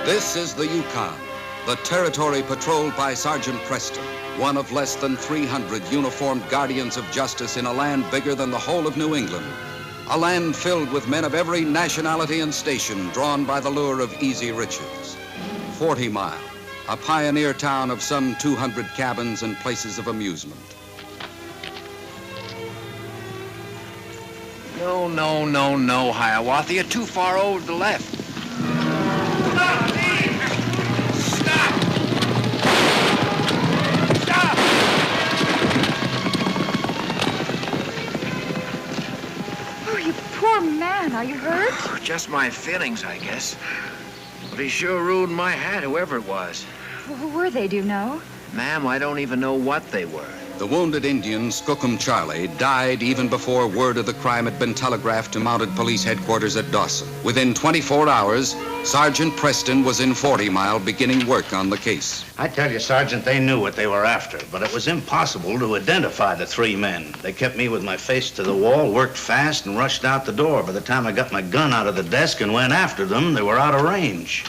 This is the Yukon, the territory patrolled by Sergeant Preston, one of less than 300 uniformed guardians of justice in a land bigger than the whole of New England. A land filled with men of every nationality and station drawn by the lure of easy riches. 40 Mile, a pioneer town of some 200 cabins and places of amusement. No, Hiawatha. You're too far over to the left. Stop! Oh, you poor man. Are you hurt? Just my feelings, I guess. But he sure ruined my hat, whoever it was. Well, who were they, do you know? Ma'am, I don't even know what they were. The wounded Indian, Skookum Charlie, died even before word of the crime had been telegraphed to Mounted Police Headquarters at Dawson. Within 24 hours, Sergeant Preston was in 40 Mile beginning work on the case. I tell you, Sergeant, they knew what they were after, but it was impossible to identify the three men. They kept me with my face to the wall, worked fast, and rushed out the door. By the time I got my gun out of the desk and went after them, they were out of range.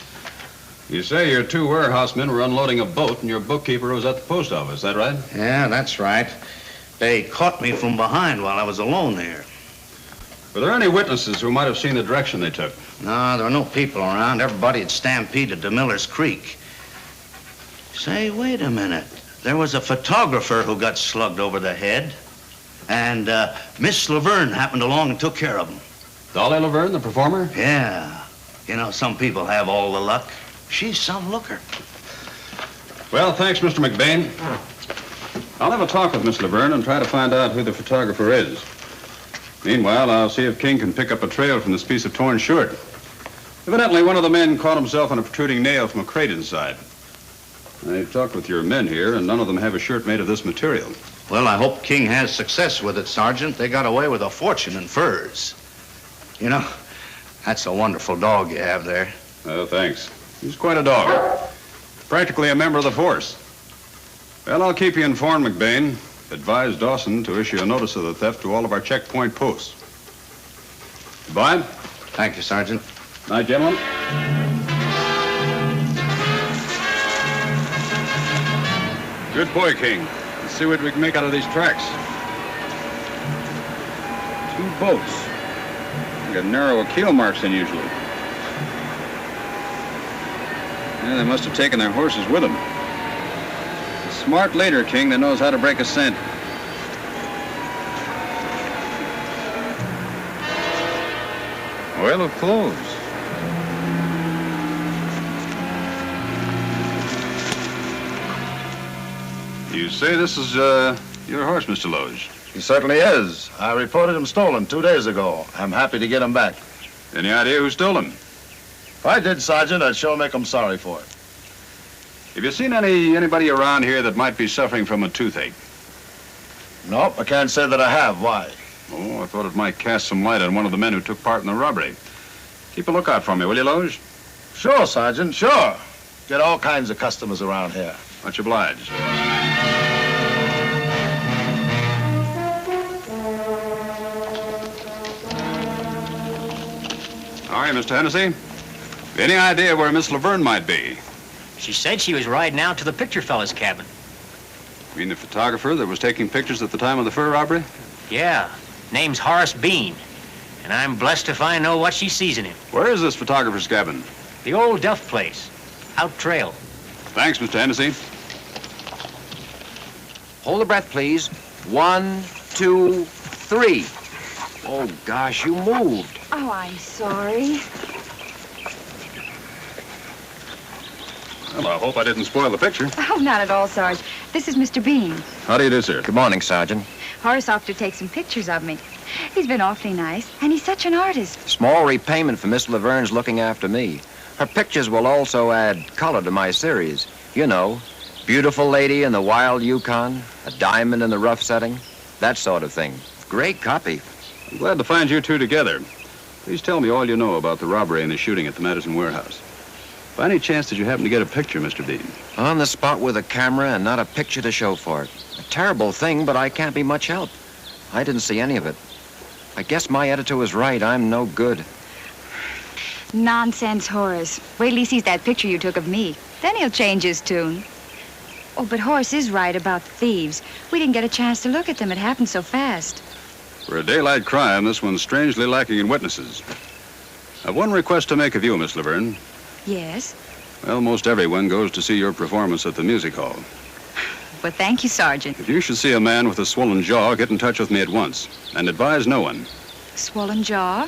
You say your two warehousemen were unloading a boat and your bookkeeper was at the post office, is that right? Yeah, that's right. They caught me from behind while I was alone there. Were there any witnesses who might have seen the direction they took? No, there were no people around. Everybody had stampeded to Miller's Creek. Say, wait a minute. There was a photographer who got slugged over the head, and Miss Laverne happened along and took care of him. Dolly Laverne, the performer? Yeah. You know, some people have all the luck. She's some looker. Well, thanks, Mr. McBain. I'll have a talk with Miss Laverne and try to find out who the photographer is. Meanwhile, I'll see if King can pick up a trail from this piece of torn shirt. Evidently, one of the men caught himself on a protruding nail from a crate inside. I've talked with your men here, and none of them have a shirt made of this material. Well, I hope King has success with it, Sergeant. They got away with a fortune in furs. You know, that's a wonderful dog you have there. Oh, thanks. He's quite a dog. Practically a member of the force. Well, I'll keep you informed, McBain. Advise Dawson to issue a notice of the theft to all of our checkpoint posts. Goodbye. Thank you, Sergeant. Night, gentlemen. Good boy, King. Let's see what we can make out of these tracks. 2 boats. They got narrower keel marks than usual. Yeah, they must have taken their horses with them. A smart leader, King, that knows how to break a scent. Well, of clothes. You say this is, your horse, Mr. Loge? He certainly is. I reported him stolen 2 days ago. I'm happy to get him back. Any idea who stole him? If I did, Sergeant, I'd sure make him sorry for it. Have you seen anybody around here that might be suffering from a toothache? Nope, I can't say that I have. Why? Oh, I thought it might cast some light on one of the men who took part in the robbery. Keep a lookout for me, will you, Loge? Sure, Sergeant, sure. Get all kinds of customers around here. Much obliged. All right, Mr. Hennessy. Any idea where Miss Laverne might be? She said she was riding out to the picture fella's cabin. You mean the photographer that was taking pictures at the time of the fur robbery? Yeah, name's Horace Bean. And I'm blessed if I know what she sees in him. Where is this photographer's cabin? The old Duff place, out trail. Thanks, Mr. Hennessy. Hold the breath, please. 1, 2, 3. Oh, gosh, you moved. Oh, I'm sorry. Well, I hope I didn't spoil the picture. Oh, not at all, Sarge. This is Mr. Bean. How do you do, sir? Good morning, Sergeant. Horace offered to take some pictures of me. He's been awfully nice, and he's such an artist. Small repayment for Miss Laverne's looking after me. Her pictures will also add color to my series. You know, beautiful lady in the wild Yukon, a diamond in the rough setting, that sort of thing. Great copy. I'm glad to find you two together. Please tell me all you know about the robbery and the shooting at the Madison warehouse. By any chance did you happen to get a picture, Mr. Bean? On the spot with a camera and not a picture to show for it. A terrible thing, but I can't be much help. I didn't see any of it. I guess my editor was right. I'm no good. Nonsense, Horace. Wait till he sees that picture you took of me. Then he'll change his tune. Oh, but Horace is right about the thieves. We didn't get a chance to look at them. It happened so fast. For a daylight crime, this one's strangely lacking in witnesses. I've one request to make of you, Miss Laverne. Yes? Well, most everyone goes to see your performance at the music hall. Well, thank you, Sergeant. If you should see a man with a swollen jaw, get in touch with me at once. And advise no one. Swollen jaw?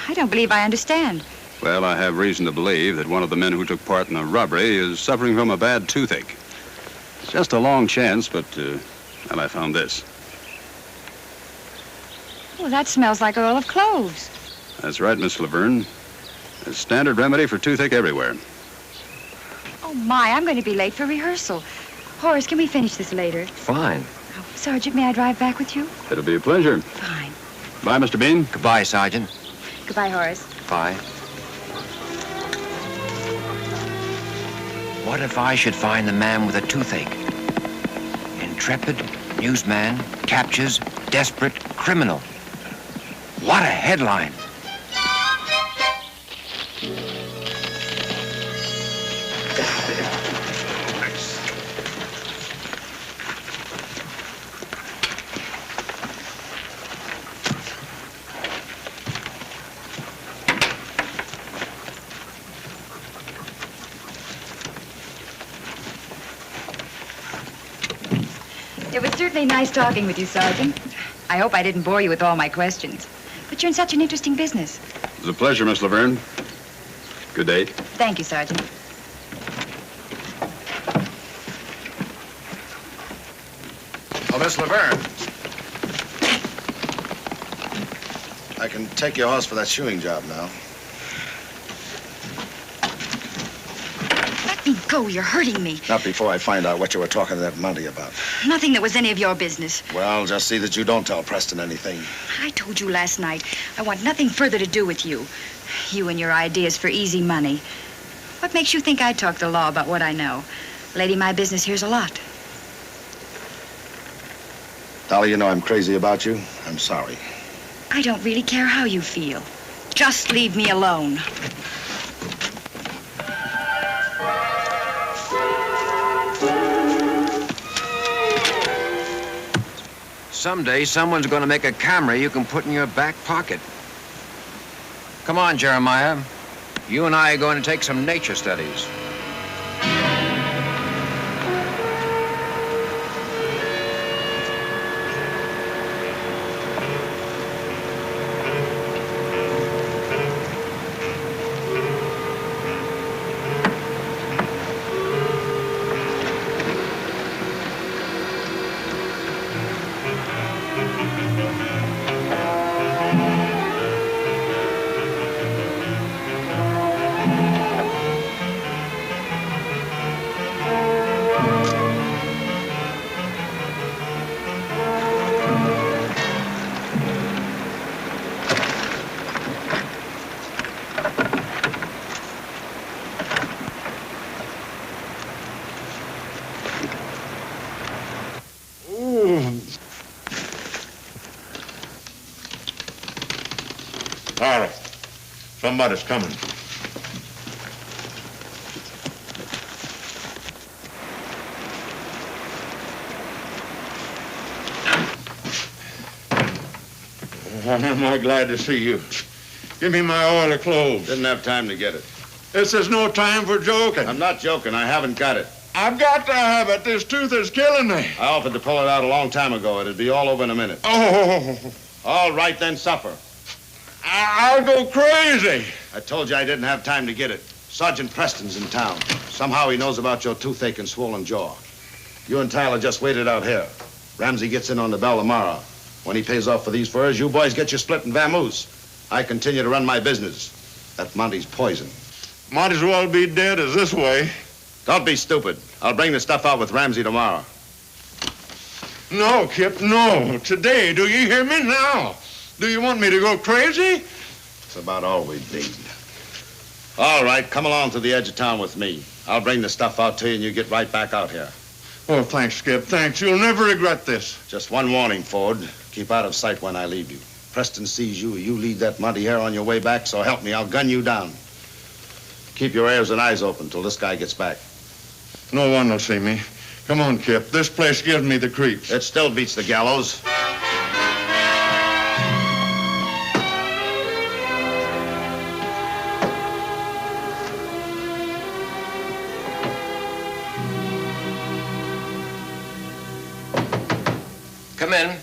I don't believe I understand. Well, I have reason to believe that one of the men who took part in the robbery is suffering from a bad toothache. It's just a long chance, but, well, I found this. Well, that smells like a roll of cloves. That's right, Miss Laverne. A standard remedy for toothache everywhere. Oh, my, I'm going to be late for rehearsal. Horace, can we finish this later? Fine. Oh, Sergeant, may I drive back with you? It'll be a pleasure. Fine. Bye, Mr. Bean. Goodbye, Sergeant. Goodbye, Horace. Bye. What if I should find the man with a toothache? Intrepid, newsman, captures, desperate, criminal. What a headline. It was certainly nice talking with you, Sergeant. I hope I didn't bore you with all my questions. But you're in such an interesting business. It was a pleasure, Miss Laverne. Good day. Thank you, Sergeant. Oh, Miss Laverne. I can take your horse for that shoeing job now. Let me go. You're hurting me. Not before I find out what you were talking to that Monty about. Nothing that was any of your business. Well, just see that you don't tell Preston anything. I told you last night, I want nothing further to do with you. You and your ideas for easy money. What makes you think I'd talk the law about what I know? Lady, my business here's a lot. Dolly, you know I'm crazy about you. I'm sorry. I don't really care how you feel. Just leave me alone. Someday, someone's going to make a camera you can put in your back pocket. Come on, Jeremiah. You and I are going to take some nature studies. All right. Somebody's coming. Am I glad to see you. Give me my oil of clothes. Didn't have time to get it. This is no time for joking. I'm not joking. I haven't got it. I've got to have it. This tooth is killing me. I offered to pull it out a long time ago. It'd be all over in a minute. Oh, All right, then suffer. I'll go crazy. I told you I didn't have time to get it. Sergeant Preston's in town. Somehow he knows about your toothache and swollen jaw. You and Tyler just wait it out here. Ramsey gets in on the bell tomorrow. When he pays off for these furs, you boys get your split in vamoose. I continue to run my business. That Monty's poison. Might as well be dead as this way. Don't be stupid. I'll bring the stuff out with Ramsey tomorrow. No, Kip, no. Today, do you hear me now? Do you want me to go crazy? That's about all we need. All right, come along to the edge of town with me. I'll bring the stuff out to you and you get right back out here. Oh, thanks, Skip. Thanks. You'll never regret this. Just one warning, Ford. Keep out of sight when I leave you. Preston sees you, you lead that Monty here on your way back, so help me, I'll gun you down. Keep your ears and eyes open till this guy gets back. No one will see me. Come on, Kip. This place gives me the creeps. It still beats the gallows. Come in.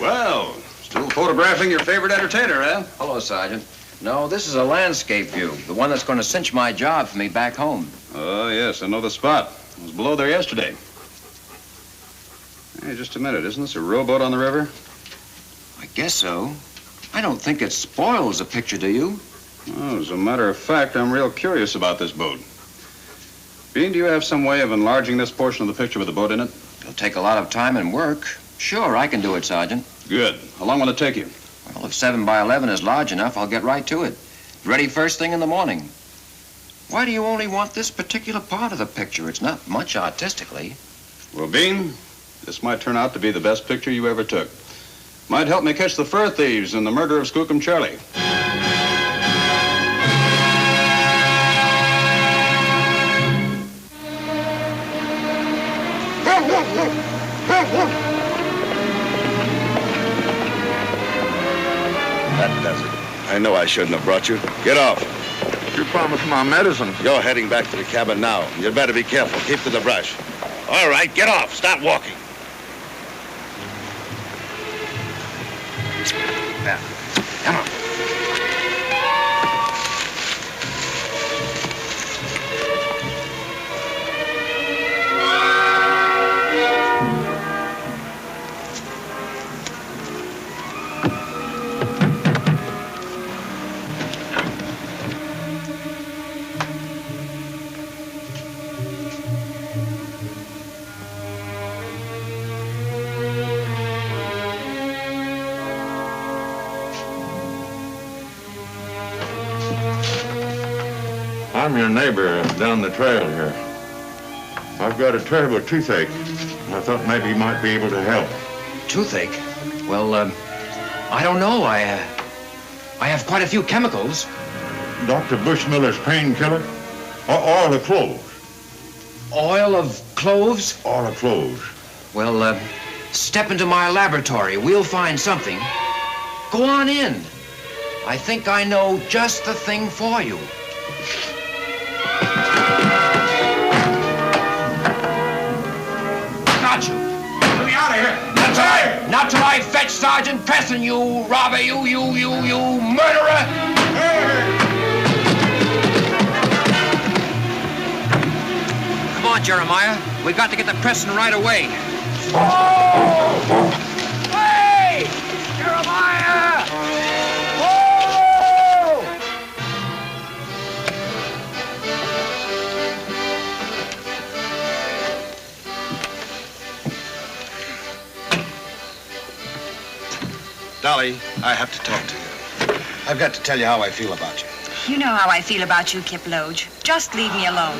Well, still photographing your favorite entertainer, huh? Hello, Sergeant. No, this is a landscape view, the one that's going to cinch my job for me back home. Oh, yes, I know the spot. I was below there yesterday. Hey, just a minute. Isn't this a rowboat on the river? I guess so. I don't think it spoils the picture, do you? Well, as a matter of fact, I'm real curious about this boat. Bean, do you have some way of enlarging this portion of the picture with the boat in it? It'll take a lot of time and work. Sure, I can do it, Sergeant. Good. How long will it take you? Well, if 7 by 11 is large enough, I'll get right to it. Ready first thing in the morning. Why do you only want this particular part of the picture? It's not much artistically. Well, Bean, this might turn out to be the best picture you ever took. Might help me catch the fur thieves and the murder of Skookum Charlie. That does it. I know I shouldn't have brought you. Get off. You promised my medicine. You're heading back to the cabin now. You'd better be careful. Keep to the brush. All right, get off. Start walking. Now, come on. I'm your neighbor down the trail here. I've got a terrible toothache. I thought maybe you might be able to help. Toothache? Well, I don't know. I have quite a few chemicals. Dr. Bushmiller's painkiller? Oil of cloves. Oil of cloves? Oil of cloves. Well, step into my laboratory. We'll find something. Go on in. I think I know just the thing for you. Got you. Let me out of here. That's right. Not till I fetch Sergeant Preston, you robber, you murderer! Come on, Jeremiah. We've got to get to Preston right away. Oh! Hey! Jeremiah! Oh! Dolly, I have to talk to you. I've got to tell you how I feel about you. You know how I feel about you, Kip Loge. Just leave me alone.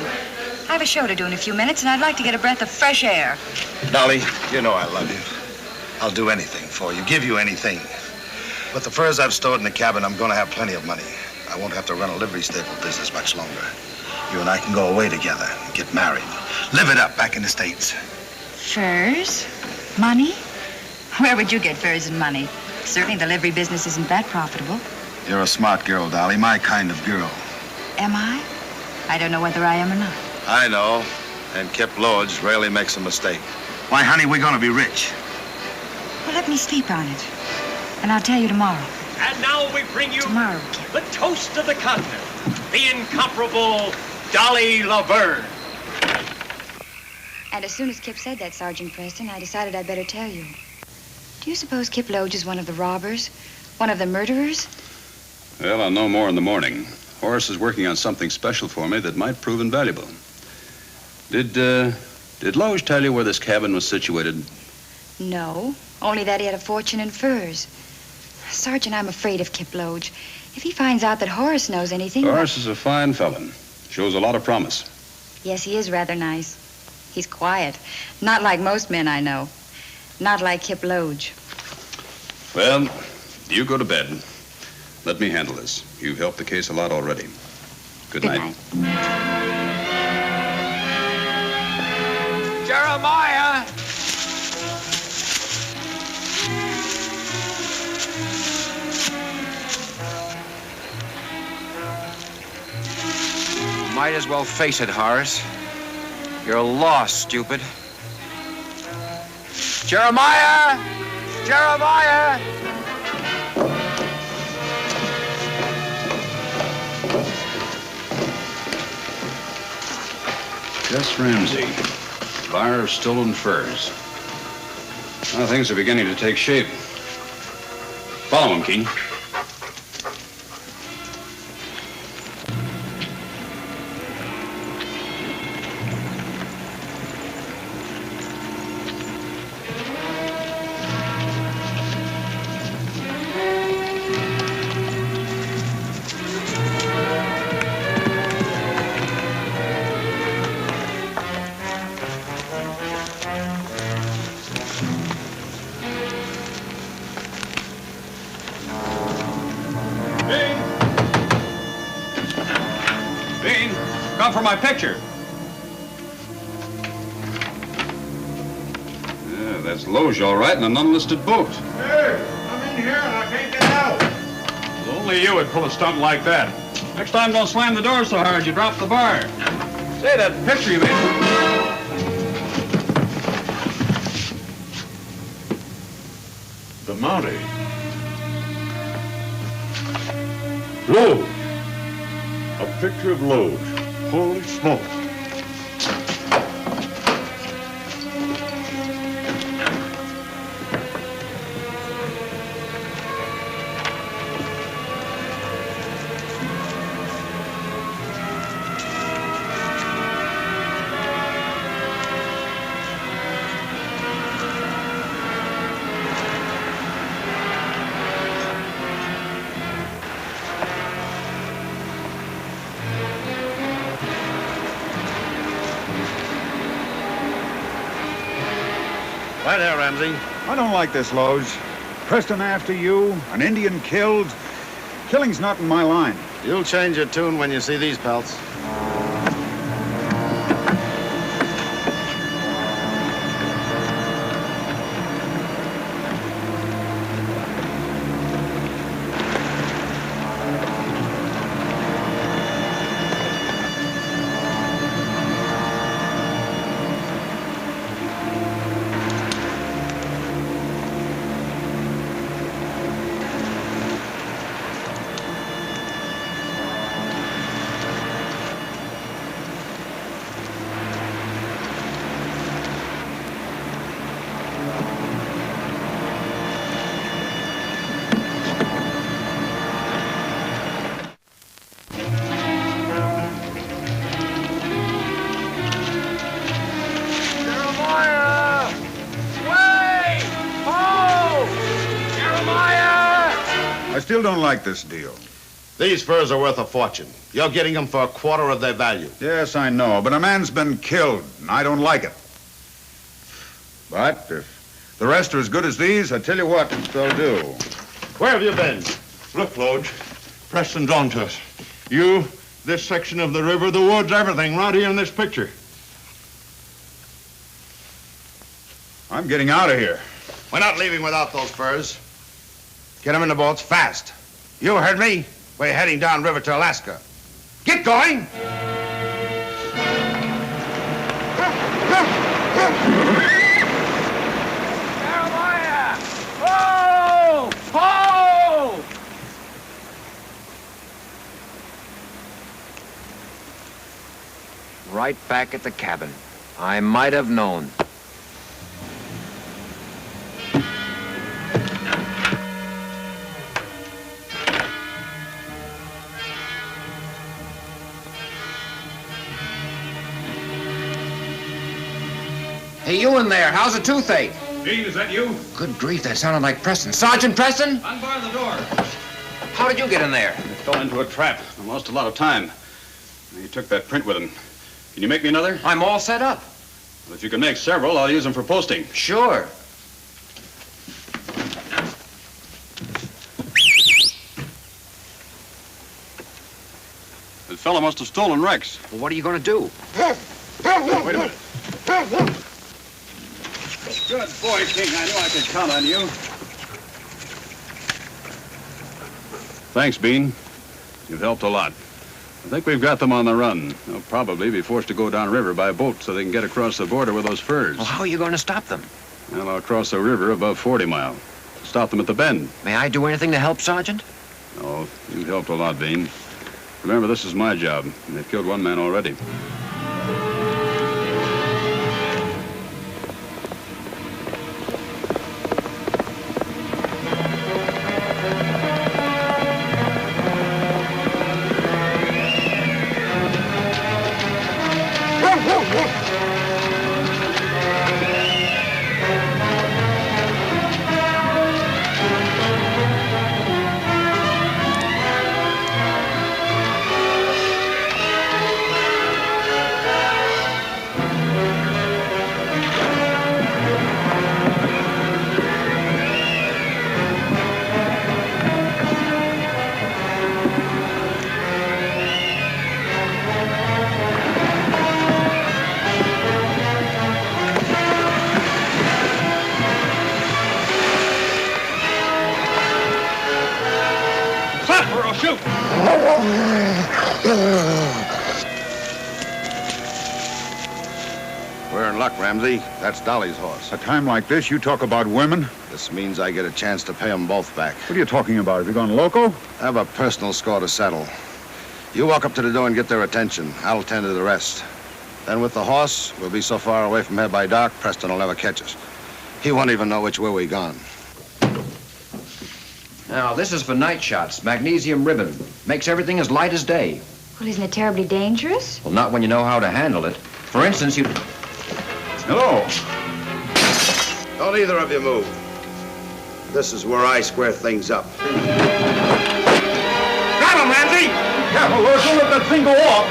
I have a show to do in a few minutes, and I'd like to get a breath of fresh air. Dolly, you know I love you. I'll do anything for you, give you anything. With the furs I've stored in the cabin, I'm going to have plenty of money. I won't have to run a livery stable business much longer. You and I can go away together, get married, live it up back in the States. Furs? Money? Where would you get furs and money? Certainly the livery business isn't that profitable. You're a smart girl, Dolly, my kind of girl. Am I? I don't know whether I am or not. I know, and Kip Loge rarely makes a mistake. Why, honey, we're going to be rich. Well, let me sleep on it, and I'll tell you tomorrow. And now we bring you Tomorrow, Kip. the toast of the continent, the incomparable Dolly Laverne. And as soon as Kip said that, Sergeant Preston, I decided I'd better tell you. Do you suppose Kip Loge is one of the robbers? One of the murderers? Well, I'll know more in the morning. Horace is working on something special for me that might prove invaluable. Did Loge tell you where this cabin was situated? No, only that he had a fortune in furs. Sergeant, I'm afraid of Kip Loge. If he finds out that Horace knows anything... Horace is a fine fellow. Shows a lot of promise. Yes, he is rather nice. He's quiet. Not like most men I know. Not like Hip Loge. Well, you go to bed. Let me handle this. You've helped the case a lot already. Good night. Jeremiah! Might as well face it, Horace. You're lost, stupid. Jeremiah! Jeremiah! Gus Ramsey, buyer of stolen furs. Now things are beginning to take shape. Follow him, King. For my picture. Yeah, that's Loge, all right, in an unlisted boat. Hey, I'm in here and I can't get out. Well, only you would pull a stunt like that. Next time, don't slam the door so hard you drop the bar. Say, that picture you made. The Mountie. Loge. A picture of Loge. Holy smoke. Right there, Ramsey. I don't like this, Loge. Preston after you, an Indian killed. Killing's not in my line. You'll change your tune when you see these pelts. I still don't like this deal. These furs are worth a fortune. You're getting them for a quarter of their value. Yes, I know, but a man's been killed, and I don't like it. But if the rest are as good as these, I tell you what they'll do. Where have you been? Look, Loge. Preston's on to us. You, this section of the river, the woods, everything, right here in this picture. I'm getting out of here. We're not leaving without those furs. Get them in the boats fast. You heard me? We're heading downriver to Alaska. Get going! Jeremiah! Ho! Ho! Right back at the cabin. I might have known. Hey, you in there. How's the toothache? Dean, is that you? Good grief, that sounded like Preston. Sergeant Preston? Unbar the door. How did you get in there? I fell into a trap. I lost a lot of time. He took that print with him. Can you make me another? I'm all set up. Well, if you can make several, I'll use them for posting. Sure. The fellow must have stolen Rex. Well, what are you going to do? Wait a minute. Good boy, King. I knew I could count on you. Thanks, Bean. You've helped a lot. I think we've got them on the run. They'll probably be forced to go downriver by boat so they can get across the border with those furs. Well, how are you going to stop them? Well, I'll cross the river above 40 Mile. Stop them at the bend. May I do anything to help, Sergeant? No, you've helped a lot, Bean. Remember, this is my job, and they've killed one man already. Shoot! We're in luck, Ramsey. That's Dolly's horse. A time like this, you talk about women? This means I get a chance to pay them both back. What are you talking about? Have you gone loco? I have a personal score to settle. You walk up to the door and get their attention. I'll attend to the rest. Then with the horse, we'll be so far away from here by dark, Preston will never catch us. He won't even know which way we gone. Now, this is for night shots. Magnesium ribbon. Makes everything as light as day. Well, isn't it terribly dangerous? Well, not when you know how to handle it. For instance, you... Hello. Don't either of you move. This is where I square things up. Grab him, Ramsey! Careful, Lord, don't let that thing go off.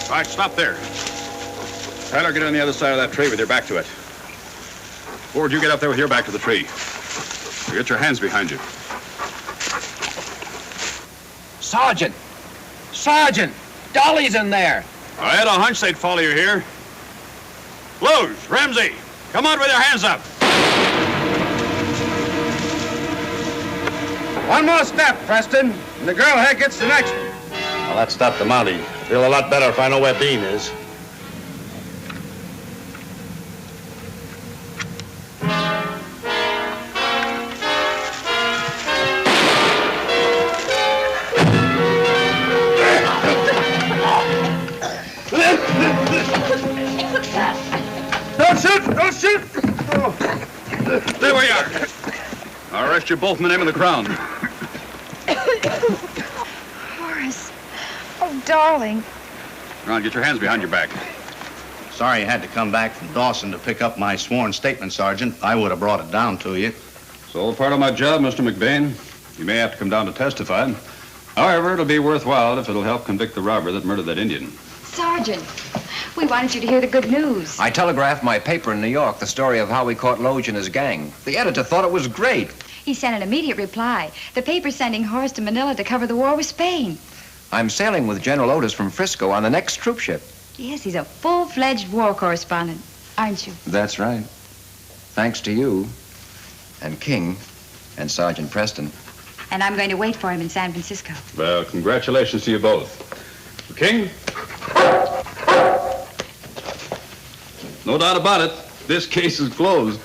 All right, stop there. Tyler, get on the other side of that tree with your back to it. Ford, you get up there with your back to the tree. You get your hands behind you. Sergeant! Sergeant! Dolly's in there! I had a hunch they'd follow you here. Blues, Ramsey, come on with your hands up. One more step, Preston, and the girl here gets the next one. Well, that stopped the Mountie. Feel a lot better if I know where Bean is. Don't shoot! Don't shoot! There we are. I'll arrest you both in the name of the Crown. Horace. Oh, darling. Ron, get your hands behind your back. Sorry you had to come back from Dawson to pick up my sworn statement, Sergeant. I would have brought it down to you. It's all part of my job, Mr. McBain. You may have to come down to testify. However, it'll be worthwhile if it'll help convict the robber that murdered that Indian. Sergeant, we wanted you to hear the good news. I telegraphed my paper in New York the story of how we caught Loge and his gang. The editor thought it was great. He sent an immediate reply. The paper's sending Horace to Manila to cover the war with Spain. I'm sailing with General Otis from Frisco on the next troop ship. Yes, he's a full-fledged war correspondent, aren't you? That's right. Thanks to you, and King, and Sergeant Preston. And I'm going to wait for him in San Francisco. Well, congratulations to you both. King? No doubt about it. This case is closed.